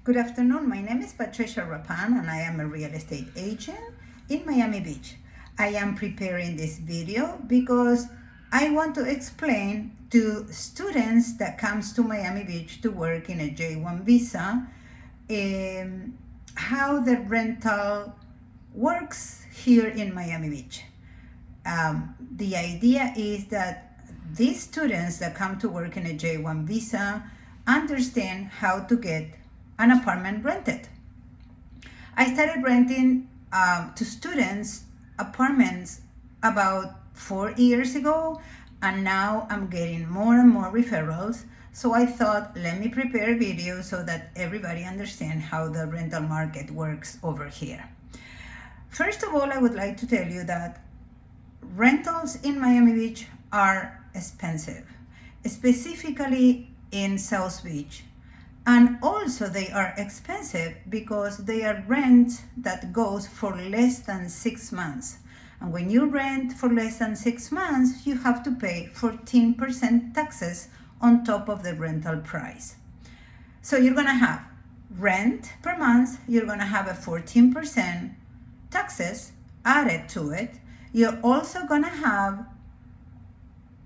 Good afternoon. My name is Patricia Rapan and I am a real estate agent in Miami Beach. I am preparing this video because I want to explain to students that comes to Miami Beach to work in a J1 visa how the rental works here in Miami Beach. The idea is that these students that come to work in a J1 visa understand how to get an apartment rented. I started renting to students apartments about 4 years ago, and now I'm getting more and more referrals. So I thought, let me prepare a video so that everybody understands how the rental market works over here. First of all, I would like to tell you that rentals in Miami Beach are expensive, specifically in South Beach. And also they are expensive because they are rent that goes for less than 6 months. And when you rent for less than 6 months, you have to pay 14% taxes on top of the rental price. So you're gonna have rent per month, you're gonna have a 14% taxes added to it. You're also gonna have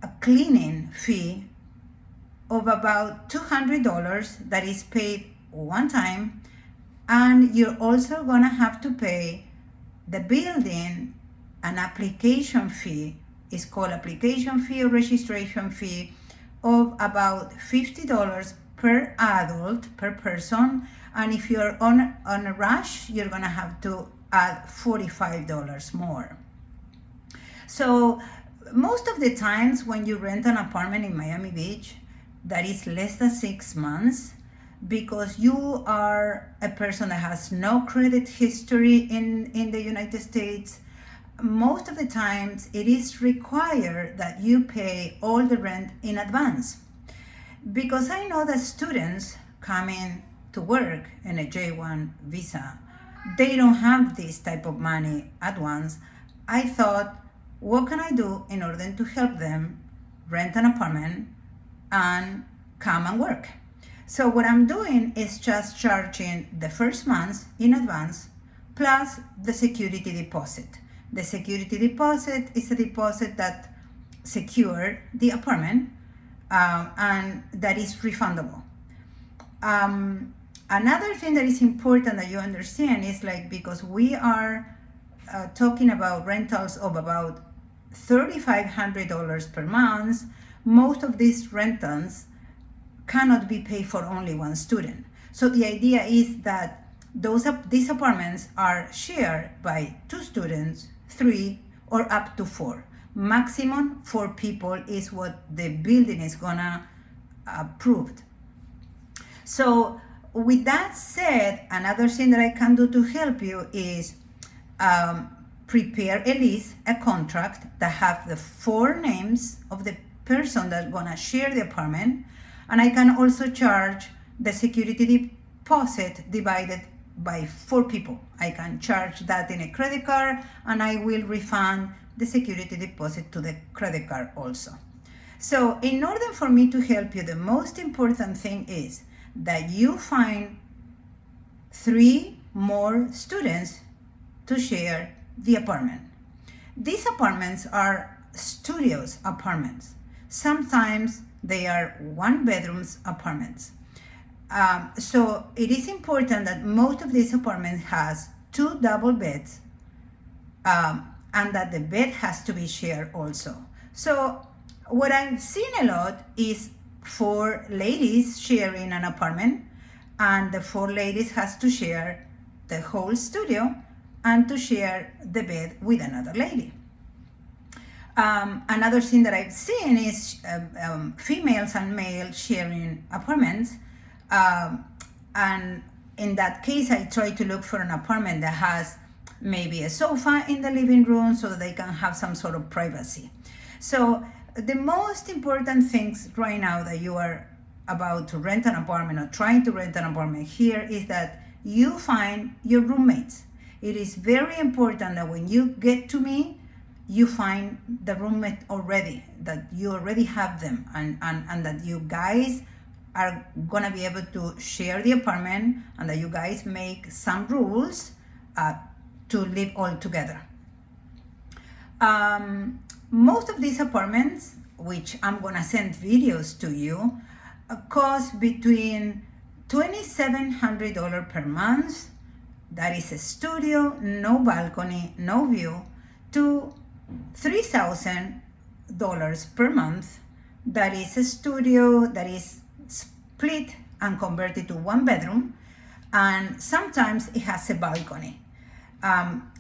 a cleaning fee of about $200 that is paid one time, and you're also gonna have to pay the building an application fee. It's called application fee or registration fee of about $50 per adult per person, and if you're on a rush, you're gonna have to add $45 more. So most of the times when you rent an apartment in Miami Beach that is less than 6 months, because you are a person that has no credit history in the United States, most of the times it is required that you pay all the rent in advance. Because I know that students coming to work in a J1 visa, they don't have this type of money at once. I thought, what can I do in order to help them rent an apartment and come and work? So what I'm doing is just charging the first month in advance plus the security deposit. The security deposit is a deposit that secures the apartment and that is refundable. Another thing that is important that you understand is because we are talking about rentals of about $3,500 per month, most of these rentals cannot be paid for only one student. So the idea is that these apartments are shared by 2 students, 3, or up to 4. Maximum 4 people is what the building is gonna approve. So with that said, another thing that I can do to help you is prepare a lease, a contract that have the 4 names of the person that's gonna share the apartment, and I can also charge the security deposit divided by 4 people. I can charge that in a credit card, and I will refund the security deposit to the credit card also. So in order for me to help you, the most important thing is that you find 3 more students to share the apartment. These apartments are studios apartments. Sometimes they are 1-bedroom apartments. So it is important that most of these apartments has 2 double beds, and that the bed has to be shared also. So what I've seen a lot is 4 ladies sharing an apartment, and the 4 ladies has to share the whole studio and to share the bed with another lady. Another thing that I've seen is females and males sharing apartments, and in that case I try to look for an apartment that has maybe a sofa in the living room so that they can have some sort of privacy. So the most important things right now that you are about to rent an apartment or trying to rent an apartment here is that you find your roommates. It is very important that when you get to me, you find the roommate already, that you already have them, and that you guys are gonna be able to share the apartment, and that you guys make some rules to live all together. Most of these apartments, which I'm gonna send videos to you, cost between $2,700 per month. That is a studio, no balcony, no view, to $3,000 per month. That is a studio that is split and converted to one bedroom, and sometimes it has a balcony.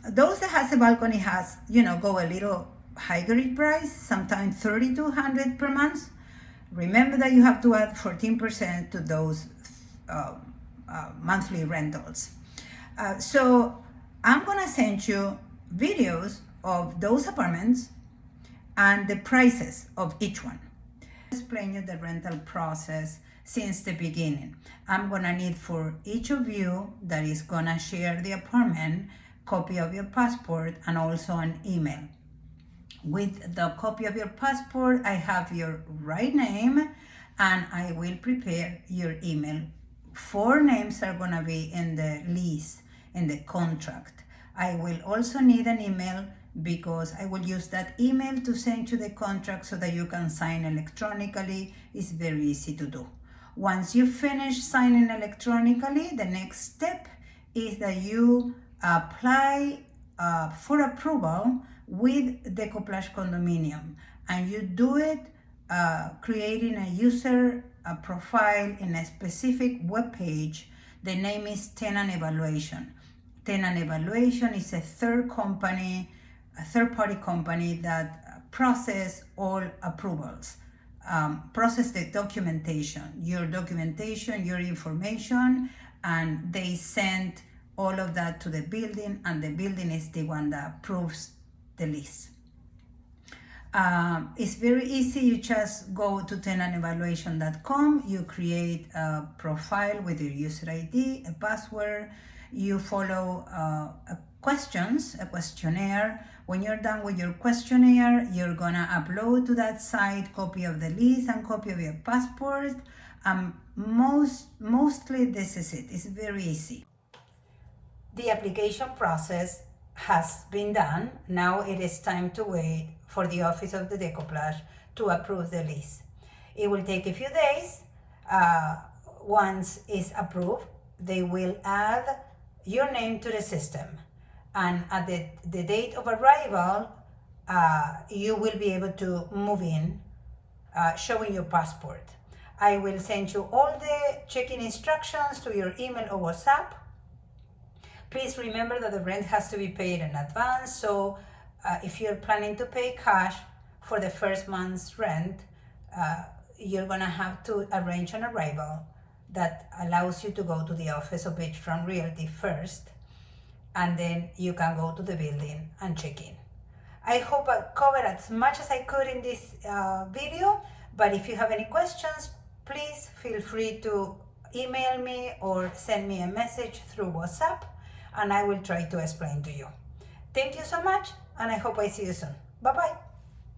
Those that has a balcony has, go a little higher in price, sometimes $3,200 per month. Remember that you have to add 14% to those monthly rentals. So I'm gonna send you videos of those apartments and the prices of each one. Explain you the rental process since the beginning. I'm gonna need for each of you that is gonna share the apartment, copy of your passport and also an email. With the copy of your passport, I have your right name and I will prepare your email. 4 names are gonna be in the lease, in the contract. I will also need an email because I will use that email to send you the contract so that you can sign electronically. It's very easy to do. Once you finish signing electronically, the next step is that you apply for approval with Decoplage Condominium, and you do it creating a user profile in a specific web page. The name is Tenant Evaluation. Tenant Evaluation is a third-party company that process all approvals, process the documentation, your information, and they send all of that to the building, and the building is the one that approves the lease. It's very easy. You just go to tenantevaluation.com, you create a profile with your user ID, a password, you follow a questionnaire. When you're done with your questionnaire, you're gonna upload to that site copy of the lease and copy of your passport. Mostly this is it. It's very easy. The application process has been done. Now it is time to wait for the office of the Decoplage to approve the lease. It will take a few days. Once it's approved, they will add your name to the system, and at the date of arrival, you will be able to move in showing your passport. I will send you all the check-in instructions to your email or WhatsApp. Please remember that the rent has to be paid in advance, so if you're planning to pay cash for the first month's rent, you're gonna have to arrange an arrival that allows you to go to the office of Beachfront Realty first, and then you can go to the building and check in. I hope I covered as much as I could in this video, but if you have any questions, please feel free to email me or send me a message through WhatsApp, and I will try to explain to you. Thank you so much, and I hope I see you soon. Bye-bye.